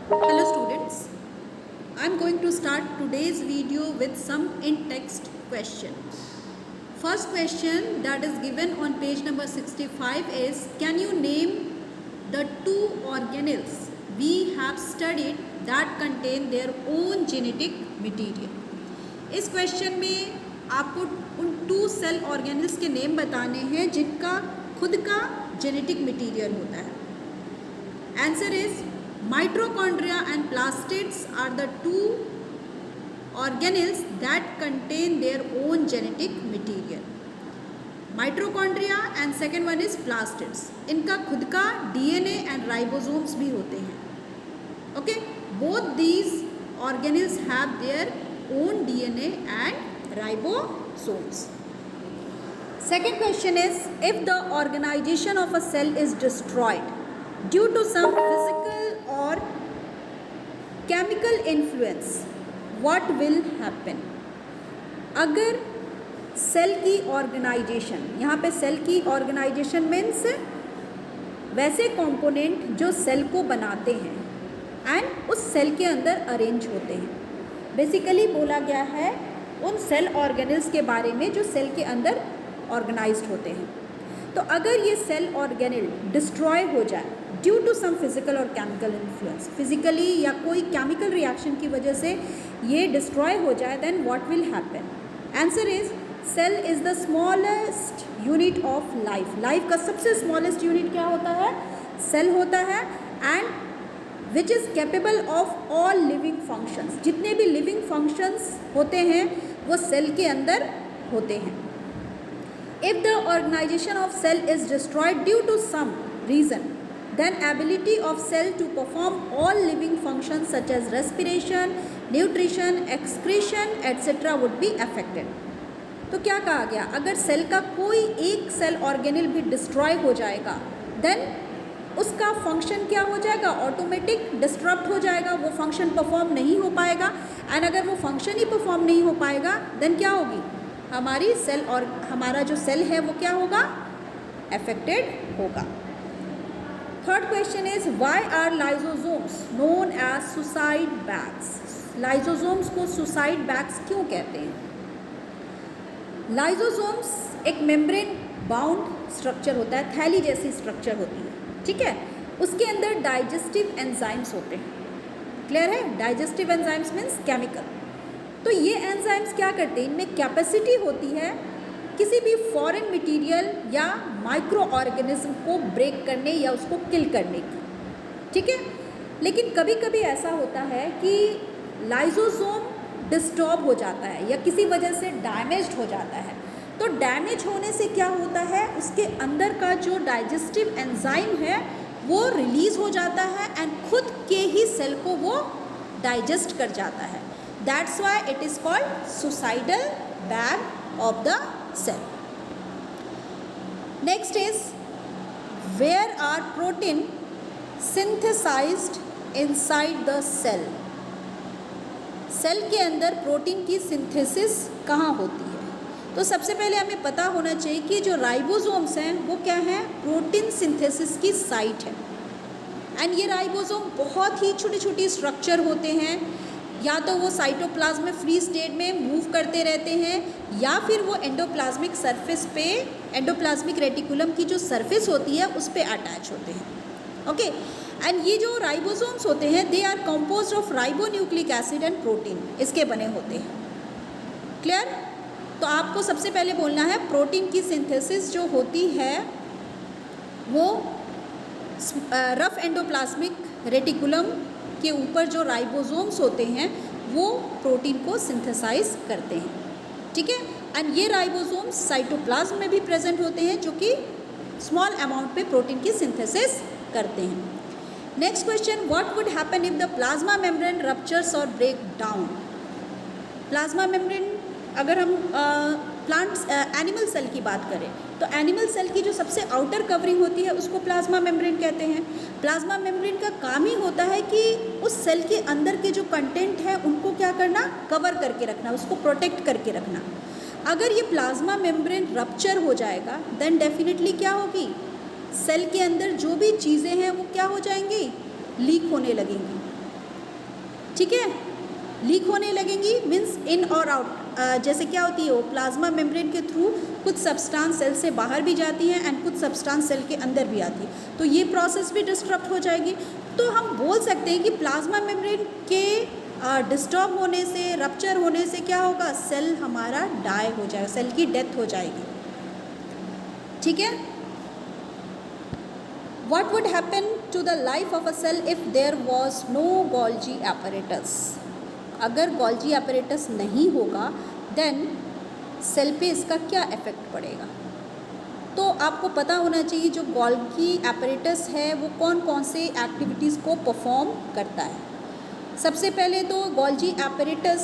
Hello students, I am going to start today's video with some in-text question. First question that is given on page number 65 is, can you name the two organelles we have studied that contain their own genetic material? इस question में आपको उन to cell organelles के name बताने हैं जिनका खुद का जेनेटिक मटेरियल होता है. Answer is mitochondria and plastids are the two organelles that contain their own genetic material. Mitochondria and second one is plastids. इनका खुद का DNA and ribosomes भी होते हैं. Okay, both these organelles have their own DNA and ribosomes. Second question is, if the organization of a cell is destroyed due to some physical or chemical influence, what will happen? अगर cell की organisation, यहाँ पे cell की organisation means वैसे component जो cell को बनाते हैं एंड उस सेल के अंदर अरेंज होते हैं. बेसिकली बोला गया है उन सेल ऑर्गेनल्स के बारे में जो सेल के अंदर ऑर्गेनाइज्ड होते हैं. तो अगर ये सेल ऑर्गेनल डिस्ट्रॉय हो जाए ड्यू टू सम फिजिकल और केमिकल इन्फ्लुएंस, फिजिकली या कोई केमिकल रिएक्शन की वजह से ये डिस्ट्रॉय हो जाए, then what will happen? Answer is, cell is the smallest unit of life. Life का सबसे स्मॉलेस्ट यूनिट क्या होता है? सेल होता है. And which is capable of all living functions. जितने भी लिविंग फंक्शंस होते हैं वो सेल के अंदर होते हैं. If the organization of cell is destroyed due to some reason, then ability of cell to perform all living functions such as respiration, nutrition, excretion, etc. would be affected. तो क्या कहा गया? अगर सेल का कोई एक सेल ऑर्गेनल भी destroy हो जाएगा, देन उसका फंक्शन क्या हो जाएगा? ऑटोमेटिक डिस्टर्ब हो जाएगा. वो फंक्शन परफॉर्म नहीं हो पाएगा. एंड अगर वो फंक्शन ही परफॉर्म नहीं हो पाएगा, देन क्या होगी? हमारी सेल और हमारा जो सेल है वो क्या होगा? अफेक्टेड होगा. Third question is, why are lysosomes known as suicide bags? Lysosomes को सुसाइड बैग्स क्यों कहते हैं? लाइसोसोम्स एक मेम्ब्रेन बाउंड स्ट्रक्चर होता है, थैली जैसी स्ट्रक्चर होती है. ठीक है, उसके अंदर डाइजेस्टिव एंजाइम्स होते हैं. क्लियर है? Digestive enzymes means chemical. तो ये एंजाइम्स क्या करते हैं? इनमें कैपेसिटी होती है किसी भी फॉरेन मटेरियल या माइक्रो ऑर्गेनिज्म को ब्रेक करने या उसको किल करने की. ठीक है, लेकिन कभी कभी ऐसा होता है कि लाइसोसोम डिस्टर्ब हो जाता है या किसी वजह से डैमेज्ड हो जाता है. तो डैमेज होने से क्या होता है? उसके अंदर का जो डाइजेस्टिव एंजाइम है वो रिलीज़ हो जाता है एंड खुद के ही सेल को वो डाइजेस्ट कर जाता है. That's why it is called suicidal bag of the cell. Next is, where are protein synthesized inside the cell? Cell के अंदर प्रोटीन की सिंथेसिस कहाँ होती है? तो सबसे पहले हमें पता होना चाहिए कि जो राइबोसोम्स हैं वो क्या हैं? प्रोटीन सिंथेसिस की साइट है. एंड ये राइबोसोम बहुत ही छोटी छोटी स्ट्रक्चर होते हैं. या तो वो साइटोप्लाज्म में फ्री स्टेट में मूव करते रहते हैं या फिर वो एंडोप्लाज्मिक सरफेस पे, एंडोप्लाज्मिक रेटिकुलम की जो सरफेस होती है उस पे अटैच होते हैं. ओके, एंड ये जो राइबोसोम्स होते हैं they are composed of ribonucleic acid and protein, इसके बने होते हैं. क्लियर? तो आपको सबसे पहले बोलना है प्रोटीन की सिंथेसिस जो होती है वो रफ एंडोप्लाज्मिक रेटिकुलम के ऊपर जो राइबोसोम्स होते हैं वो प्रोटीन को सिंथेसाइज करते हैं. ठीक है, एंड ये राइबोसोम्स साइटोप्लाज्म में भी प्रेजेंट होते हैं जो कि स्मॉल अमाउंट पे प्रोटीन की सिंथेसिस करते हैं. Next question, what would happen if the plasma membrane ruptures और ब्रेक डाउन? प्लाज्मा मेम्ब्रेन, अगर हम प्लांट्स एनिमल सेल की बात करें तो एनिमल सेल की जो सबसे आउटर कवरिंग होती है उसको प्लाज्मा मेम्ब्रेन कहते हैं. प्लाज्मा मेम्ब्रेन का काम ही होता है कि उस सेल के अंदर के जो कंटेंट है उनको क्या करना? कवर करके रखना, उसको प्रोटेक्ट करके रखना. अगर ये प्लाज्मा मेम्ब्रेन रप्चर हो जाएगा देन डेफिनेटली क्या होगी? सेल के अंदर जो भी चीज़ें हैं वो क्या हो जाएंगी? लीक होने लगेंगी. ठीक है, लीक होने लगेंगी मीन्स इन और आउट। जैसे क्या होती है वो प्लाज्मा मेम्ब्रेन के थ्रू कुछ सब्सटेंस सेल से बाहर भी जाती है एंड कुछ सब्सटेंस सेल के अंदर भी आती है, तो ये प्रोसेस भी डिस्टर्ब हो जाएगी। तो हम बोल सकते हैं कि प्लाज्मा मेम्ब्रेन के डिस्टर्ब होने से, रप्चर होने से क्या होगा, सेल हमारा डाई हो जाएगा, सेल की डेथ हो जाएगी। ठीक है, what would happen to the life of a cell if there was no Golgi apparatus? अगर गोल्जी apparatus नहीं होगा देन सेल पे इसका क्या इफेक्ट पड़ेगा? तो आपको पता होना चाहिए जो गोल्गी apparatus है वो कौन कौन से एक्टिविटीज़ को परफॉर्म करता है। सबसे पहले तो गोल्जी apparatus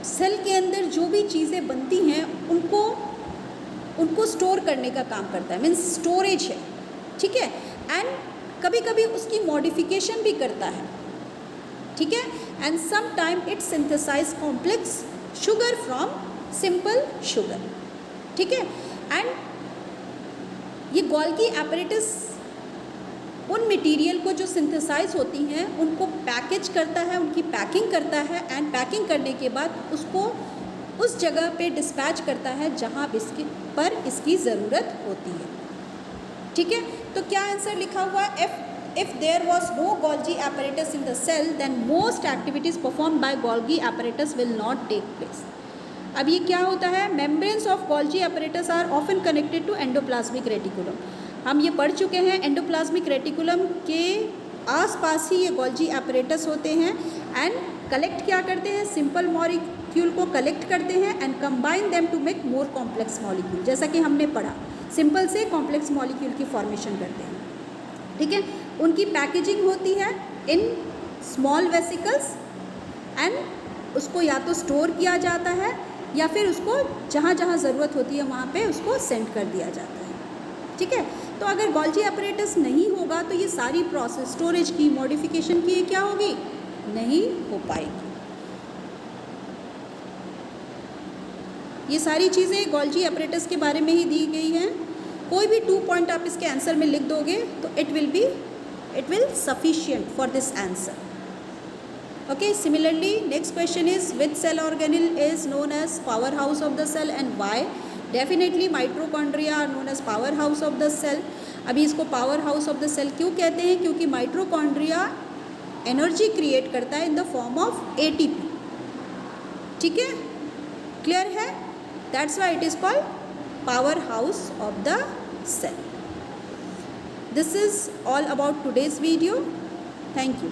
सेल के अंदर जो भी चीज़ें बनती हैं उनको स्टोर करने का काम करता है, मीन्स स्टोरेज है। ठीक है, एंड कभी कभी उसकी मॉडिफिकेशन भी करता है। ठीक है, and some time it synthesise complex sugar from simple sugar. ठीक है, एंड ये गोल्गी apparatus उन मटेरियल को जो सिंथेसाइज होती हैं उनको पैकेज करता है, उनकी पैकिंग करता है एंड पैकिंग करने के बाद उसको उस जगह पे डिस्पैच करता है जहाँ इसकी ज़रूरत होती है। ठीक है, तो क्या आंसर लिखा हुआ है? If there was no Golgi apparatus in the cell then most activities perform by Golgi apparatus will not take place. अब ये क्या होता है? Membranes of Golgi apparatus are often connected to endoplasmic reticulum. हम ये पढ़ चुके हैं, एंडोप्लाज्मिक रेटिकुलम के आसपास ही ये गोल्गी apparatus होते हैं एंड कलेक्ट क्या करते हैं, सिंपल मॉलिक्यूल को कलेक्ट करते हैं and combine them to make more complex molecule. जैसा कि हमने पढ़ा, सिंपल से कॉम्प्लेक्स मॉलिक्यूल की फॉर्मेशन करते हैं। ठीक है, उनकी पैकेजिंग होती है इन स्मॉल वेसिकल्स एंड उसको या तो स्टोर किया जाता है या फिर उसको जहाँ जहाँ ज़रूरत होती है वहाँ पे उसको सेंड कर दिया जाता है। ठीक है, तो अगर गोल्गी apparatus नहीं होगा तो ये सारी प्रोसेस स्टोरेज की, मॉडिफिकेशन की, क्या होगी? नहीं हो पाएगी। ये सारी चीज़ें गोल्गी apparatus के बारे में ही दी गई हैं। कोई भी 2 पॉइंट आप इसके आंसर में लिख दोगे तो it will sufficient for this answer. Okay, similarly next question is which cell organelle is known as powerhouse of the cell and why? Definitely mitochondria are known as powerhouse of the cell. अभी इसको powerhouse of the cell क्यों कहते हैं? क्योंकि mitochondria energy create करता है in the form of ATP। ठीक है, क्लियर है? That's why it is called power house of the cell. This is all about today's video. Thank you.